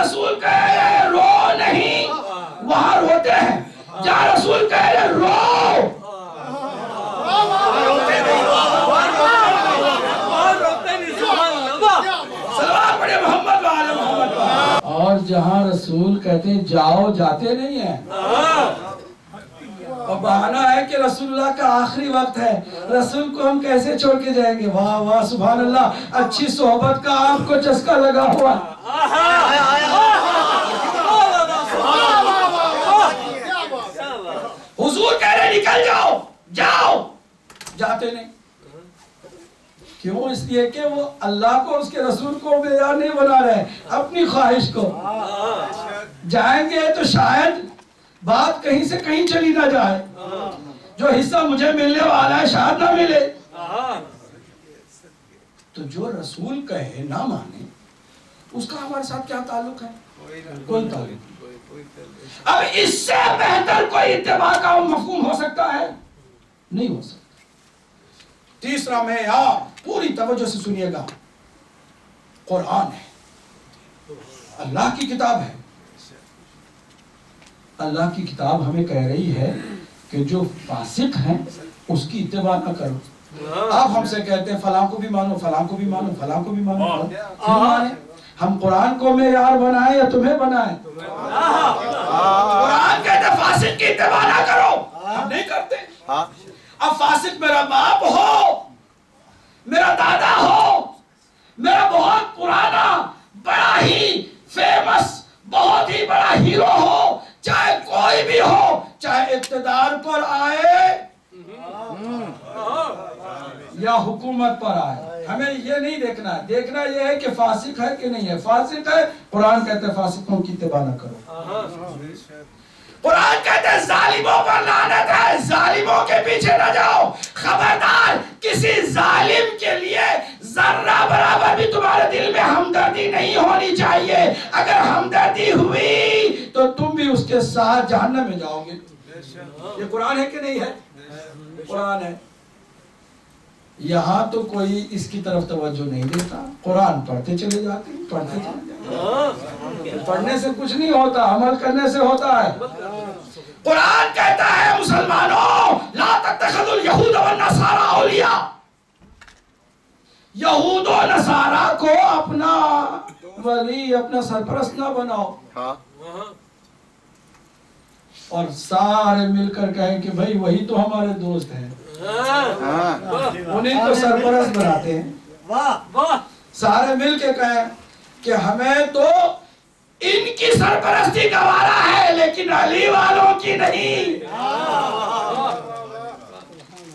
رسول کہہ رہے رو نہیں، وہاں روتے ہیں، جہاں رسول کہہ رہے رو، سلوات پڑھے محمد وآل محمد، اور جہاں رسول کہتے ہیں جاؤ جاتے نہیں ہیں، اور بہانہ ہے کہ رسول اللہ کا آخری وقت ہے، رسول کو ہم کیسے چھوڑ کے جائیں گے؟ واہ واہ سبحان اللہ، اچھی صحبت کا آپ کو چسکا لگا ہوا، حضور کہہ رہے نکل جاؤ، جاؤ، جاتے نہیں، کیوں؟ اس لیے کہ وہ اللہ کو اس کے رسول کو معیار نہیں بنا رہے، اپنی خواہش کو، جائیں گے تو شاید بات کہیں سے کہیں چلی نہ جائے، جو حصہ مجھے ملنے والا ہے شاید نہ ملے، تو جو رسول کہے نہ مانے اس کا ہمارے ساتھ کیا تعلق ہے؟ کوئی تعلق نہیں۔ اب اس سے بہتر کوئی اتباع کا مفہوم ہو سکتا ہے؟ نہیں ہو سکتا۔ تیسرا معیار پوری توجہ سے سنیے گا، قرآن ہے، اللہ کی کتاب ہے، اللہ کی کتاب ہمیں کہہ رہی ہے کہ جو فاسق ہیں اس کی اتباع نہ کرو۔ آپ ہم سے کہتے ہیں فلاں کو بھی مانو، فلاں کو بھی مانو، فلاں کو بھی مانو، کیوں مانیں؟ ہم قرآن کو معیار بنائیں یا تمہیں بنائیں؟ قرآن کہتے ہیں فاسق کی اتباع نہ کرو، ہم نہیں کرتے۔ اب فاسق میرا باپ ہو، میرا دادا ہو، میرا بہت پرانا بڑا ہی فیمس بہت ہی بڑا ہیرو ہو، چاہے کوئی بھی ہو، چاہے اقتدار پر آئے یا حکومت پر آئے، ہمیں یہ نہیں دیکھنا ہے، دیکھنا یہ ہے کہ فاسق ہے کہ نہیں ہے۔ فاسق ہے، قرآن کہتے ہیں فاسقوں کی اتباع نہ کرو۔ قرآن کہتے ہیں ظالموں پر لعنت ہے، ظالموں کے پیچھے نہ جاؤ، خبردار کسی ظالم کے لیے ذرہ برابر بھی تمہارے دل میں ہمدردی نہیں ہونی چاہیے، اگر ہمدردی ہوئی تو تم بھی اس کے ساتھ جہنم میں جاؤ گے۔ یہ قرآن ہے کہ نہیں ہے؟ قرآن ہے۔ یہاں تو کوئی اس کی طرف توجہ نہیں دیتا، قرآن پڑھتے چلے جاتے ہیں، پڑھتے چلے جاتے ہیں، پڑھنے سے کچھ نہیں ہوتا، عمل کرنے سے ہوتا ہے۔ قرآن کہتا ہے مسلمانوں لا تتخذوا اليہود والنصارى اولیاء، یہود و نصارہ کو اپنا ولی اپنا سرپرست نہ بناؤ، اور سارے مل کر کہیں کہ بھائی وہی تو ہمارے دوست ہیں، انہیں تو سرپرست بناتے ہیں، سارے مل کے کہیں کہ ہمیں تو ان کی سرپرستی گوارا ہے لیکن علی والوں کی نہیں۔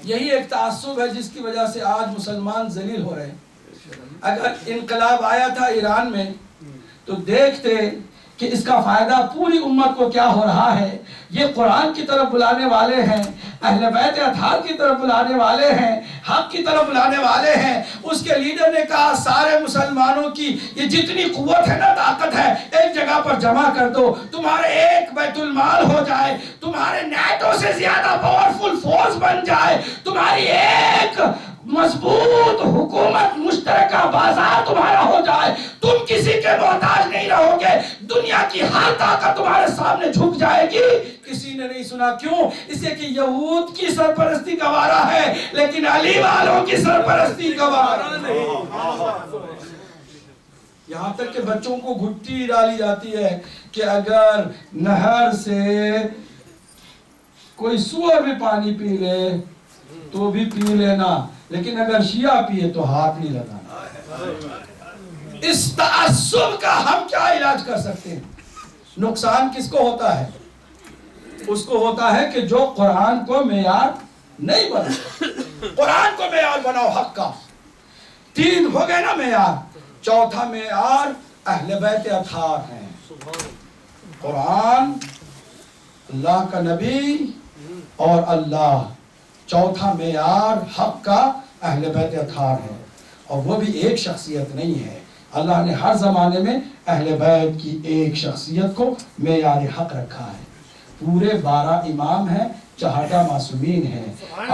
یہی ایک تعصب ہے جس کی وجہ سے آج مسلمان ذلیل ہو رہے ہیں۔ اگر انقلاب آیا تھا ایران میں تو دیکھتے کہ اس کا فائدہ پوری امت کو کیا ہو رہا ہے، یہ قرآن کی طرف بلانے والے ہیں، اہل بیت اطہار کی طرف بلانے والے ہیں، حق کی طرف بلانے والے ہیں۔ اس کے لیڈر نے کہا سارے مسلمانوں کی یہ جتنی قوت ہے نا، طاقت ہے، ایک جگہ پر جمع کر دو، تمہارے ایک بیت المال ہو جائے، تمہارے نیٹو سے زیادہ پاورفل فورس بن جائے، تمہاری ایک مضبوط حکومت مشترکہ بازار تمہارا ہو جائے، تم کسی کے محتاج نہیں رہو گے، دنیا کی ہر طاقت تمہارے سامنے جھک جائے گی۔ کسی نے نہیں سنا، کیوں؟ اس لیے کہ یہود کی سرپرستی گوارا ہے لیکن علی والوں کی سرپرستی گوارا نہیں۔ یہاں تک کہ بچوں کو گھٹی ڈالی جاتی ہے کہ اگر نہر سے کوئی سور بھی پانی پی لے تو بھی پی لینا، لیکن اگر شیعہ پیے تو ہاتھ نہیں لگانا۔ اس تعصب کا ہم کیا علاج کر سکتے ہیں؟ نقصان کس کو ہوتا ہے؟ اس کو ہوتا ہے کہ جو قرآن کو معیار نہیں بنا۔ قرآن کو معیار بناؤ حق کا۔ 3 ہو گئے نا معیار، چوتھا معیار اہل بیت اطہار ہیں، قرآن، اللہ کا نبی اور اللہ۔ چوتھا معیار حق کا اہل بیت اطہار ہے، اور وہ بھی ایک شخصیت نہیں ہے، اللہ نے ہر زمانے میں اہل بیت کی ایک شخصیت کو معیار حق رکھا ہے۔ پورے 12 امام ہیں، چہارٹا معصومین ہیں،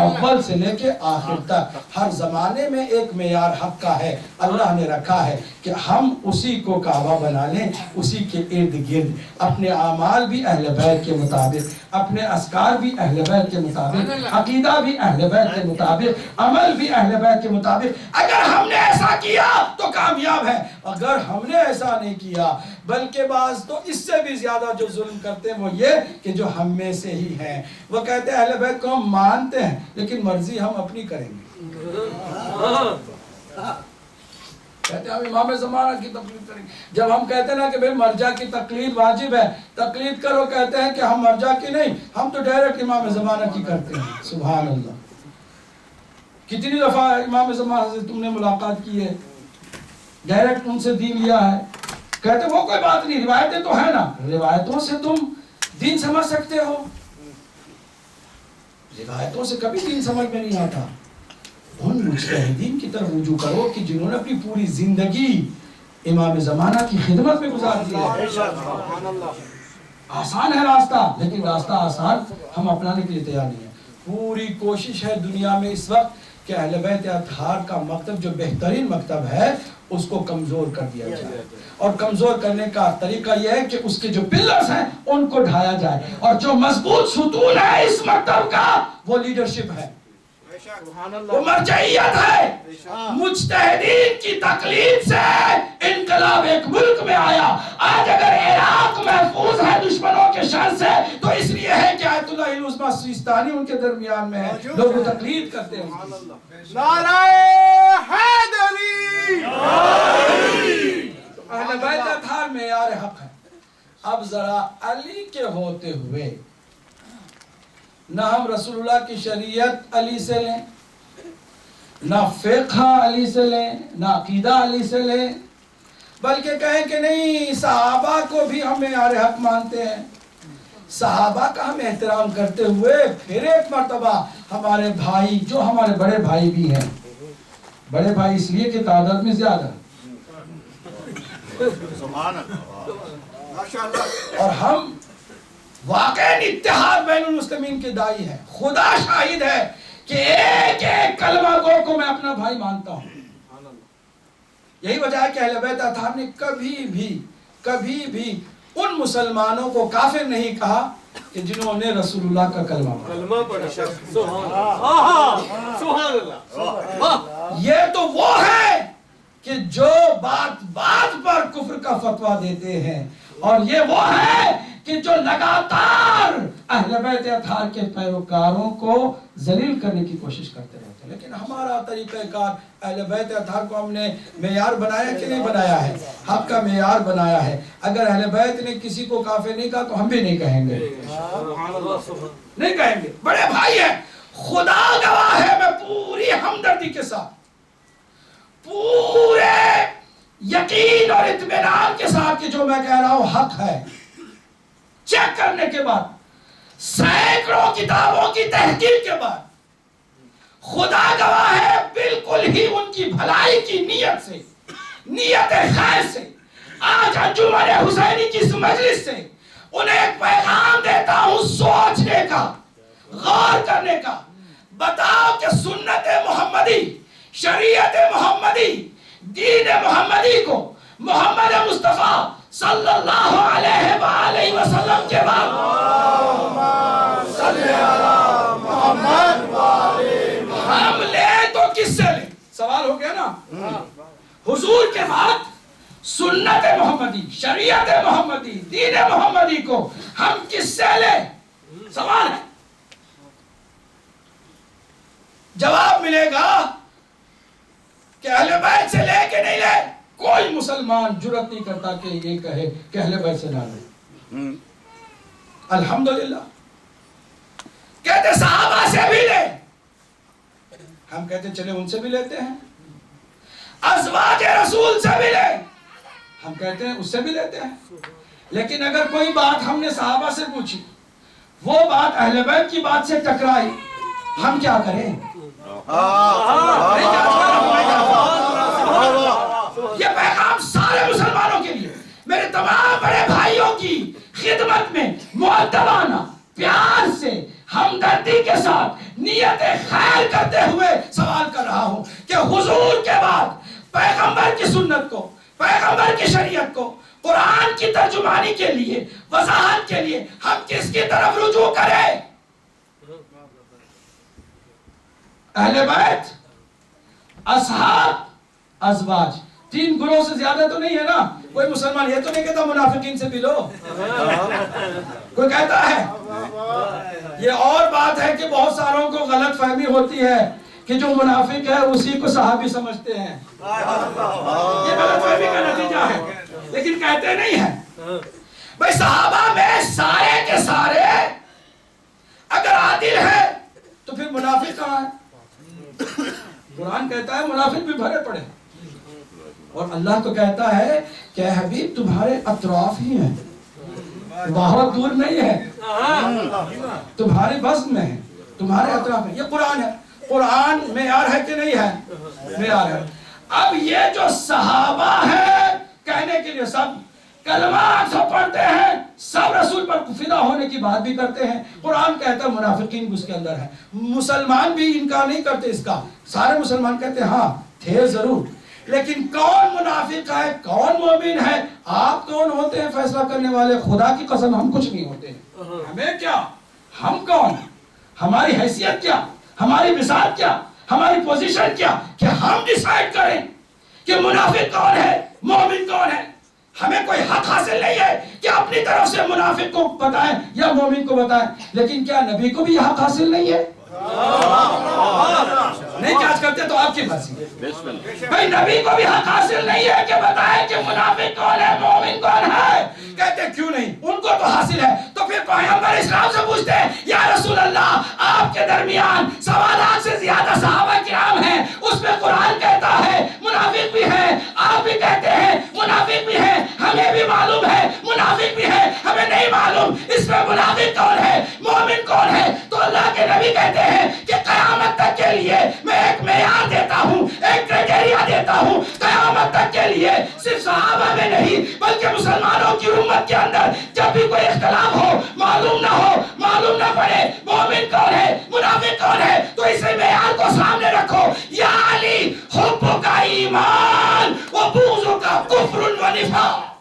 اول سے لے کے آخر تک ہر زمانے میں ایک معیار حق کا ہے، اللہ نے رکھا ہے کہ ہم اسی کو کعبہ بنا لیں، اسی کے ارد گرد اپنے اعمال بھی اہل بیت کے مطابق، اپنے اذکار بھی اہل بیت کے مطابق، عقیدہ بھی اہل بیت کے مطابق، عمل بھی اہل بیت کے مطابق۔ اگر ہم نے ایسا کیا تو کامیاب ہے، اگر ہم نے ایسا نہیں کیا، بلکہ بعض تو اس سے بھی زیادہ جو ظلم کرتے ہیں وہ یہ کہ جو ہم میں سے ہی ہیں، وہ کہتے ہیں اہل بیت کو ہم مانتے ہیں لیکن مرضی ہم اپنی کریں گے، کہتے ہیں ہم امام زمانہ کی تقلید کریں گے۔ جب ہم کہتے ہیں نا کہ بھئی مرجع کی تقلید واجب ہے، تقلید کرو، کہتے ہیں کہ ہم مرجع کی نہیں، ہم تو ڈائریکٹ امام زمانہ کی کرتے ہیں۔ سبحان اللہ، کتنی دفعہ امام زمانہ سے تم نے ملاقات کی ہے، ڈائریکٹ ان سے دین لیا ہے، کہتے وہ کوئی بات نہیں، روایتیں تو ہیں نا، روایتوں سے تم دین سمجھ سکتے ہو، روایتوں سے کبھی دین سمجھ میں نہیں آتا۔ ان مجتہدین کی طرف رجوع کرو کہ جنہوں نے اپنی پوری زندگی امام زمانہ کی خدمت میں گزار دی ہے۔ آسان ہے راستہ، لیکن راستہ آسان ہم اپنانے کے لیے تیار نہیں ہے۔ پوری کوشش ہے دنیا میں اس وقت کہ اہل بیت اطہار کا مکتب جو بہترین مکتب ہے اس کو کمزور کر دیا جائے، اور کمزور کرنے کا طریقہ یہ ہے کہ اس کے جو پلرز ہیں ان کو ڈھایا جائے، اور جو مضبوط ستون ہے اس مکتب کا وہ لیڈرشپ ہے، وہ مرجعیت ہے۔ مجتہدین کی تقلید سے انقلاب ایک ملک میں آیا۔ آج اگر عراق محفوظ ہے دشمنوں کے شر سے تو اس لیے ہے کہ آیت اللہ العظمیٰ سیستانی ان کے درمیان میں ہے، لوگ تقلید کرتے ہیں۔ نعرہ حیدری! اہل بیت اطہار معیار حق ہے۔ اب ذرا علی کے ہوتے ہوئے نہ ہم رسول اللہ کی شریعت علی سے لیں، نہ فقہ علی سے لیں، نہ عقیدہ علی سے لیں، بلکہ کہیں کہ نہیں صحابہ کو بھی ہم معیار حق مانتے ہیں، صحابہ کا ہم احترام کرتے ہوئے پھر ایک مرتبہ ہمارے بھائی جو ہمارے بڑے بھائی بھی ہیں، بڑے بھائی اس لیے کہ تعداد میں زیادہ، اور ہم واقعی اتحاد بین المسلمین کے دائی ہیں، خدا شاہد ہے کہ ایک ایک کلمہ گو کو میں اپنا بھائی مانتا ہوں۔ یہی وجہ ہے کہ اہل بیت اطہار نے کبھی بھی ان مسلمانوں کو کافر نہیں کہا کہ جنہوں نے رسول اللہ کا کلمہ پڑھا۔ سبحان اللہ! یہ تو وہ ہے کہ جو بات پر کفر کا فتویٰ دیتے ہیں، اور یہ وہ ہے کہ جو لگاتار اہل بیت اطہار کے پیروکاروں کو ذلیل کرنے کی کوشش کرتے رہتے ہیں۔ لیکن ہمارا طریقہ کار اہل بیت اطہار کو ہم نے معیار بنایا کہ نہیں بنایا ہے؟ حق کا معیار بنایا ہے۔ اگر اہل بیت نے کسی کو کافر نہیں کہا تو ہم بھی نہیں کہیں گے، نہیں کہیں گے، بڑے بھائی ہیں۔ خدا گواہ ہے، میں پوری ہمدردی کے ساتھ، پورے یقین اور اطمینان کے ساتھ کہ جو میں کہہ رہا ہوں حق ہے، چیک کرنے کے بعد، سینکڑوں کتابوں کی تحقیق کے بعد، خدا گواہ ہے بالکل ہی ان کی بھلائی کی نیت سے، نیت خیر سے، آج انجمن حسینی کی اس مجلس سے انہیں ایک پیغام دیتا ہوں سوچنے کا، غور کرنے کا۔ بتاؤ کہ سنت محمدی، شریعت محمدی، دین محمدی کو محمد مصطفیٰ صلی اللہ علیہ وآلہ وسلم کے بعد ہم لیں تو کس سے لیں؟ سوال ہو گیا نا۔ حضور کے بعد سنت محمدی، شریعت محمدی، دین محمدی کو ہم کس سے لیں؟ سوال ہے۔ جواب ملے گا کہ اہل بیت سے لے کے نہیں لے، کوئی مسلمان جرات نہیں کرتا کہ یہ کہے کہ اہل بیت سے نہ لے۔ الحمدللہ کہتے صحابہ سے بھی لے، ہم کہتے چلے ان سے بھی لیتے ہیں، ازواج رسول سے بھی لے، ہم کہتے ہیں اس سے بھی لیتے ہیں۔ لیکن اگر کوئی بات ہم نے صحابہ سے پوچھی، وہ بات اہل بیت کی بات سے ٹکرائی، ہم کیا کریں؟ یہ پیغام سارے مسلمانوں کے لیے، میرے تمام بڑے بھائیوں کی خدمت میں مؤدبانہ پیار سے ہمدردی سردی کے ساتھ نیت خیر کرتے ہوئے سوال کر رہا ہوں کہ حضور کے بعد پیغمبر کی سنت کو، پیغمبر کی شریعت کو، قرآن کی ترجمانی کے لیے، وضاحت کے لیے ہم کس کی طرف رجوع کریں؟ اہل بیت، اصحاب، ازواج، 3 گروہ سے زیادہ تو نہیں ہے نا؟ کوئی مسلمان یہ تو نہیں کہتا منافقین سے بھی لو؟ کوئی کہتا ہے؟ یہ اور بات ہے کہ بہت ساروں کو غلط فہمی ہوتی ہے کہ جو منافق ہے اسی کو صحابی سمجھتے ہیں. یہ غلط فہمی کا نتیجہ ہے، لیکن کہتے نہیں ہیں. بھئی صحابہ میں سارے کے سارے اگر عادل ہیں تو پھر منافق کہاں ہے؟ قرآن کہتا ہے منافق بھی بھرے پڑے، اور اللہ تو کہتا ہے کہ اے حبیب تمہارے اطراف ہی ہیں، بہت دور نہیں ہے، تمہارے وزن میں ہے، تمہارے اطراف میں. یہ قرآن ہے. قرآن معیار ہے کہ نہیں ہے؟ معیار ہے. اب یہ جو صحابہ ہیں کہنے کے لیے سب کلمہ سب پڑھتے ہیں، سب رسول پر فدا ہونے کی بات بھی کرتے ہیں. قرآن کہتا ہے منافقین بھی اس کے اندر ہے. مسلمان بھی انکار نہیں کرتے اس کا، سارے مسلمان کہتے ہیں ہاں تھے ضرور، لیکن کون منافق ہے کون مومن ہے؟ آپ کون ہوتے ہیں فیصلہ کرنے والے؟ خدا کی قسم ہم کچھ نہیں ہوتے ہیں. ہمیں کیا؟ ہم کون؟ ہماری حیثیت کیا؟ ہماری مثال کیا؟ ہماری پوزیشن کیا کہ ہم ڈیسائیڈ کریں کہ منافق کون ہے مومن کون ہے؟ ہمیں کوئی حق حاصل نہیں ہے کہ اپنی طرف سے منافق کو بتائیں یا مومن کو بتائیں. لیکن کیا نبی کو بھی یہ حق حاصل نہیں ہے؟ نہیں جانچ کرتے تو آپ کی مرضی. بھائی نبی کو بھی حق حاصل نہیں ہے کہ بتائیں کہ منافق کون ہے مومن کون ہے؟ کہتے کیوں نہیں؟ ان کو تو حاصل ہے. تو پھر پیغمبر اسلام سے پوچھتے ہیں یا رسول اللہ آپ کے درمیان 1.25 لاکھ سے زیادہ صحابہ کرام ہیں، اس میں قرآن کہتا ہے منافق بھی ہیں، آپ بھی کہتے ہیں منافق بھی ہیں، ہمیں بھی معلوم ہے منافق بھی ہے، ہمیں نہیں معلوم اس میں منافق کون ہے مومن کون ہے. تو اللہ کے نبی کہتے ہیں کہ قیامت تک کے لیے میں ایک معیار دیتا ہوں، ایک کرائٹیریا دیتا ہوں قیامت تک کے لیے. صرف صحابہ میں نہیں بلکہ مسلمانوں کی امت کے اندر جب بھی کوئی اختلاف ہو، معلوم نہ پڑے مومن کون ہے منافق کون ہے، تو اسی معیار کو سامنے رکھو. یا علی حب کا ایمان و بغض کا کفر و نفاق.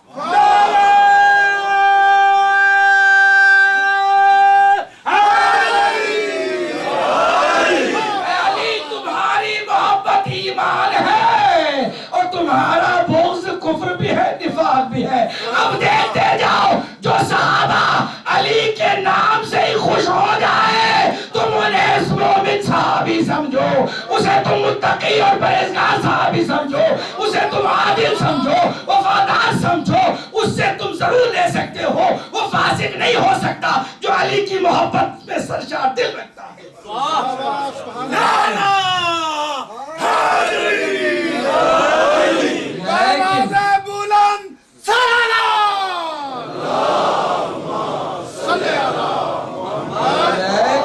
ایمان ہے اور تمہارا بغض کفر بھی ہے نفاق بھی ہے. اب دیکھتے جاؤ جو صحابہ علی کے نام سے ہی خوش ہو جائے تم انہیں اس مومن صحابی سمجھو، اسے تم متقی اور پرہیزگار صحابی سمجھو، اسے تم عادل سمجھو، وفادار سمجھو، اس سے تم ضرور لے سکتے ہو. وہ فاسق نہیں ہو سکتا جو علی کی محبت میں سرشار دل رکھتا ہے.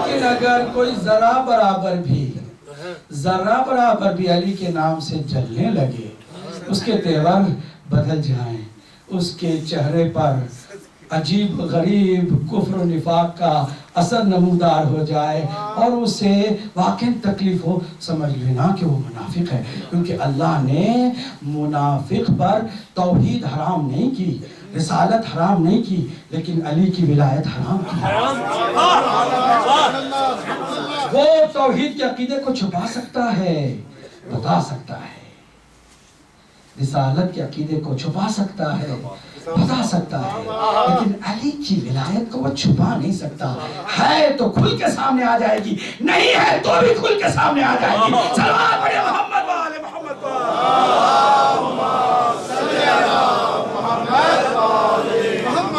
لیکن اگر کوئی ذرا برابر بھی علی کے نام سے جلنے لگے، اس کے تیور بدل جائیں، اس کے چہرے پر عجیب غریب کفر و نفاق کا اثر نمودار ہو جائے اور اسے واقعی تکلیف ہو، سمجھ لینا کہ وہ منافق ہے. کیونکہ اللہ نے منافق پر توحید حرام نہیں کی، رسالت حرام نہیں کی، لیکن علی کی ولایت حرام کی. وہ توحید کے عقیدے کو چھپا سکتا ہے، بتا سکتا ہے، رسالت کے عقیدے کو چھپا سکتا ہے، بتا سکتا ہے، لیکن علی کی ولایت کو وہ چھپا نہیں سکتا. ہے تو کھل کے سامنے آ جائے گی، نہیں ہے تو بھی کھل کے سامنے آ جائے گی. صلوات پڑھیں محمد و آل محمد.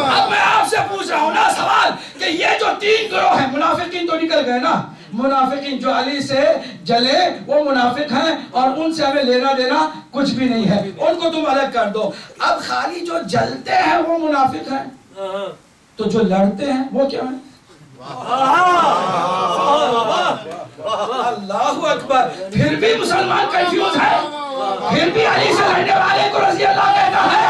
اب میں آپ سے پوچھ رہا ہوں نا سوال کہ یہ جو 3 گروہ ہیں، منافقین تو نکل گئے نا. منافقین جو علی سے جلے وہ منافق ہیں اور ان سے ہمیں لینا دینا کچھ بھی نہیں ہے، ان کو تم الگ کر دو. اب خالی جو جلتے ہیں وہ منافق ہیں، تو جو لڑتے ہیں وہ کیا ہیں؟ اللہ اکبر. پھر بھی مسلمان کنفیوز ہے، پھر بھی علی سے لڑنے والے کو رضی اللہ کہتا ہے،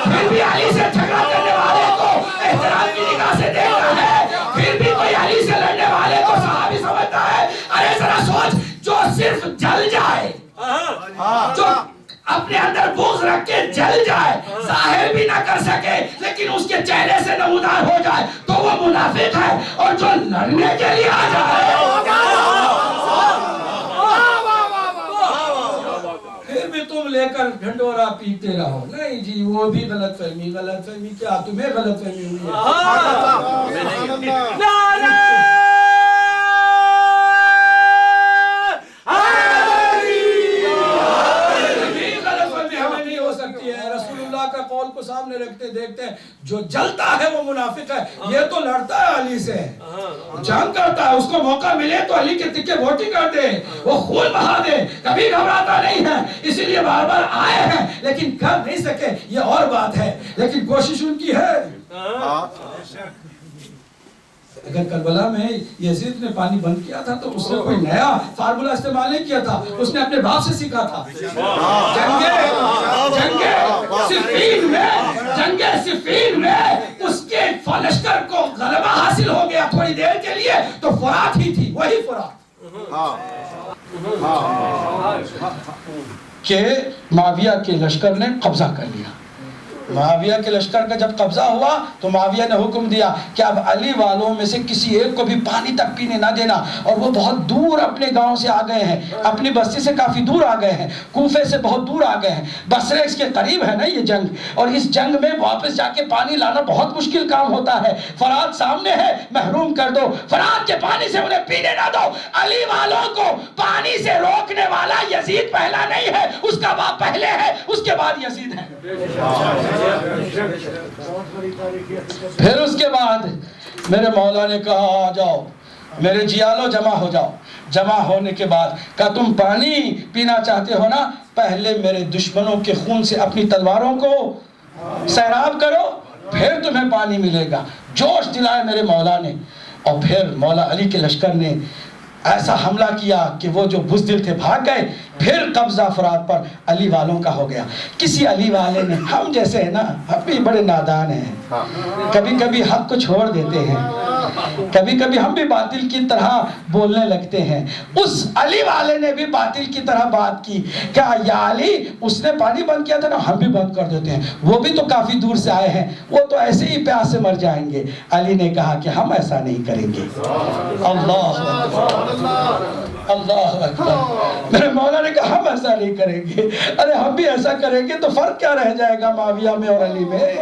پھر بھی علی سے جھگڑا کرنے والے کو احترام کی نگاہ سے دیکھتا ہے، پھر بھی کوئی علی سے لڑنے والے کو اپنے اندر بغض رکھ کے جل جائے، ظاہر بھی نہ کر سکے لیکن اس کے چہرے سے نمودار ہو جائے تو وہ منافق ہے، اور جو لڑنے کے لیے آ جائے پھر بھی تم لے کر ڈھنڈورا پیتے رہو، نہیں جی وہ بھی غلط فہمی کیا تمہیں غلط فہمی ہوئی ہے؟ کا قول کو سامنے رکھتے دیکھتے ہیں جو جلتا ہے وہ منافق ہے، یہ تو لڑتا ہے علی سے، جنگ کرتا ہے، اس کو موقع ملے تو علی کے تکے بوٹی کر دے، وہ خون بہا دے، کبھی گھبراتا نہیں ہے، اسی لیے بار بار آئے ہیں لیکن کر نہیں سکے، یہ اور بات ہے، لیکن کوشش ان کی ہے۔ اگر کربلا میں یزید نے پانی بند کیا تھا تو اس نے کوئی نیا فارمولا استعمال نہیں کیا تھا، اس نے اپنے باپ سے سیکھا تھا۔ جنگ صفین میں اس کے لشکر کو غلبہ حاصل ہو گیا تھوڑی دیر کے لیے، تو فرات ہی تھی، وہی فرات کہ معاویہ کے لشکر نے قبضہ کر لیا۔ معاویہ کے لشکر کا جب قبضہ ہوا تو معاویہ نے حکم دیا کہ اب علی والوں میں سے کسی ایک کو بھی پانی تک پینے نہ دینا، اور وہ بہت دور اپنے گاؤں سے آ گئے ہیں، اپنی بستی سے کافی دور آ گئے ہیں، کوفے سے بہت دور آ گئے ہیں، بصرہ اس کے قریب ہے نا یہ جنگ، اور اس جنگ میں واپس جا کے پانی لانا بہت مشکل کام ہوتا ہے، فرات سامنے ہے، محروم کر دو، فرات کے پانی سے انہیں پینے نہ دو۔ علی والوں کو پانی سے روکنے والا یزید پہلا نہیں ہے، اس کا باپ پہلے ہے، اس کے بعد یزید ہے۔ پھر اس کے بعد میرے مولا نے کہا آ جاؤ میرے جیالو، جمع ہو جاؤ۔ جمع ہونے کے بعد کہا تم پانی پینا چاہتے ہو نا، پہلے میرے دشمنوں کے خون سے اپنی تلواروں کو سیراب کرو، پھر تمہیں پانی ملے گا۔ جوش دلائے میرے مولا نے، اور پھر مولا علی کے لشکر نے ایسا حملہ کیا کہ وہ جو بزدل تھے بھاگ گئے۔ پھر قبضہ فرات پر علی والوں کا ہو گیا۔ کسی علی والے نے، ہم جیسے ہیں نا، ہم بھی بڑے نادان ہیں، کبھی کبھی حق کو چھوڑ دیتے ہیں، کبھی کبھی ہم بھی باطل کی طرح بولنے لگتے ہیں۔ اس علی والے نے بھی باطل کی طرح بات کی کہ یا علی اس نے پانی بند کیا تھا نا، ہم بھی بند کر دیتے ہیں، وہ بھی تو کافی دور سے آئے ہیں، وہ تو ایسے ہی پیاس سے مر جائیں گے۔ علی نے کہا کہ ہم ایسا نہیں کریں گے۔ اللہ اللہ اکبر۔ میرے مولا نے کہا ہم ایسا نہیں کریں گے۔ ارے ہم بھی ایسا کریں گے تو فرق کیا رہ جائے گا معاویہ میں اور علی میں؟